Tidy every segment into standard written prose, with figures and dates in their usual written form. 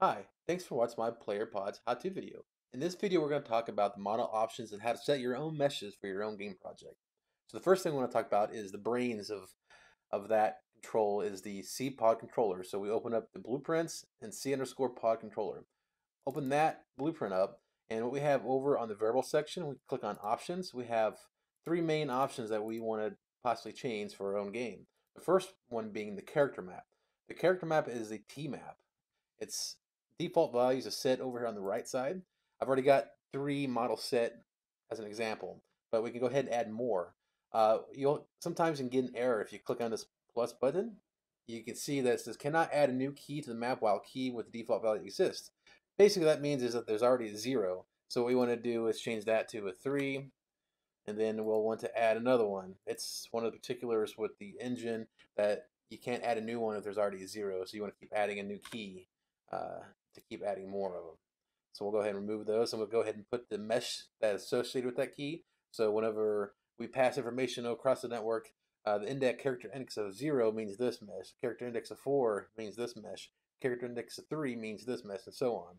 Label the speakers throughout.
Speaker 1: Hi, thanks for watching my PlayerPod's how-to video. In this video, we're going to talk about the model options and how to set your own meshes for your own game project. So the first thing we want to talk about is the brains of that control is the C pod controller. So we open up the blueprints and C underscore pod controller. Open that blueprint up, and what we have over on the variable section, we click on options. We have three main options that we want to possibly change for our own game. The first one being the character map. The character map is the T map. Its default values are set over here on the right side. I've already got three models set as an example, but we can go ahead and add more. You'll sometimes you can get an error if you click on this plus button. You can see that it says cannot add a new key to the map while key with the default value exists. Basically, that means is that there's already a 0. So what we want to do is change that to a 3, and then we'll want to add another one. It's one of the particulars with the engine that you can't add a new one if there's already a 0. So you want to keep adding a new key to keep adding more of them. So we'll go ahead and remove those, and we'll go ahead and put the mesh that is associated with that key. So whenever we pass information across the network, the index character index of 0 means this mesh, character index of 4 means this mesh, character index of 3 means this mesh, and so on.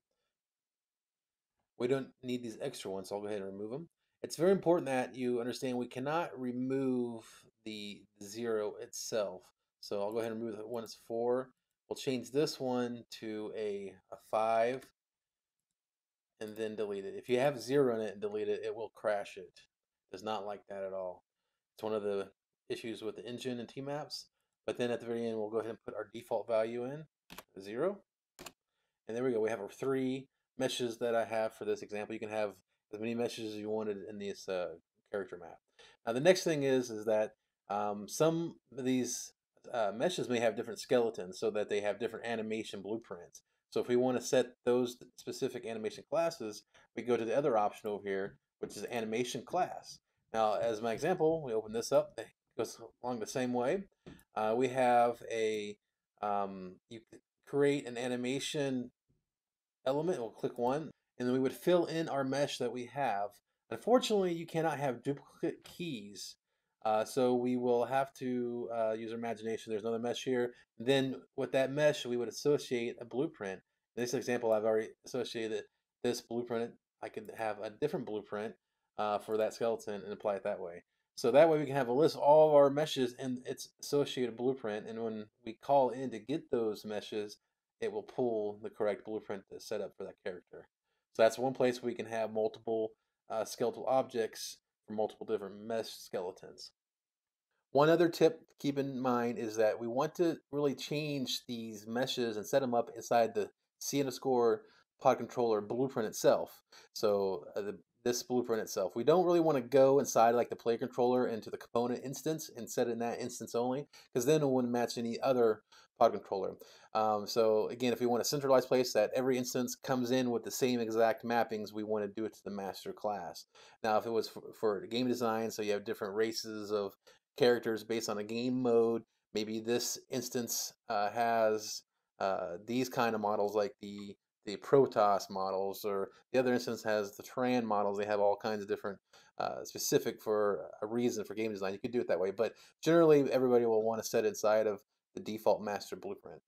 Speaker 1: We don't need these extra ones, so I'll go ahead and remove them. It's very important that you understand we cannot remove the 0 itself. So I'll go ahead and remove the one that's 4. We'll change this one to a 5 and then delete it. If you have 0 in it and delete it, it will crash it. It does not like that at all. It's one of the issues with the engine and Tmaps. But then at the very end, we'll go ahead and put our default value in, 0. And there we go. We have our three meshes that I have for this example. You can have as many meshes as you wanted in this character map. Now the next thing is that some of these meshes may have different skeletons so that they have different animation blueprints. So if we want to set those specific animation classes, we go to the other option over here, which is animation class. Now, as my example, we open this up. It goes along the same way. We have a you create an animation element. We'll click one, and then we would fill in our mesh that we have. Unfortunately, you cannot have duplicate keys, so we will have to use our imagination. There's another mesh here. Then with that mesh, we would associate a blueprint. In this example, I've already associated this blueprint. I could have a different blueprint for that skeleton and apply it that way. So that way we can have a list of all of our meshes and its associated blueprint. And when we call in to get those meshes, it will pull the correct blueprint to set up for that character. So that's one place we can have multiple skeletal objects for multiple different mesh skeletons. One other tip to keep in mind is that we want to really change these meshes and set them up inside the C underscore pod controller blueprint itself. So this blueprint itself. We don't really want to go inside like the player controller into the component instance and set it in that instance only, because then it wouldn't match any other pod controller. So again, if we want a centralized place that every instance comes in with the same exact mappings, we want to do it to the master class. Now, if it was for game design, so you have different races of characters based on a game mode. Maybe this instance has these kind of models like the Protoss models, or the other instance has the Tran models. They have all kinds of different specific for a reason for game design. You could do it that way, but generally everybody will want to set inside of the default master blueprint.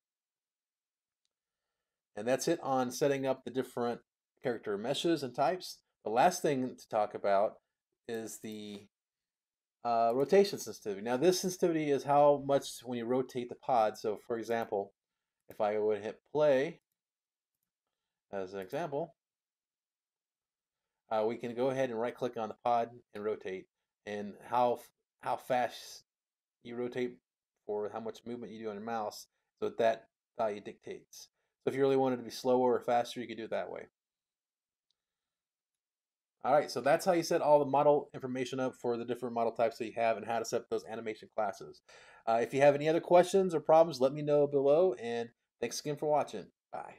Speaker 1: And that's it on setting up the different character meshes and types. The last thing to talk about is the rotation sensitivity. Now this sensitivity is how much when you rotate the pod. So for example, if I would hit play as an example, we can go ahead and right click on the pod and rotate, and how fast you rotate for how much movement you do on your mouse, so that value dictates. So if you really wanted to be slower or faster, you could do it that way. All right, so that's how you set all the model information up for the different model types that you have and how to set up those animation classes. If you have any other questions or problems, let me know below, and thanks again for watching. Bye.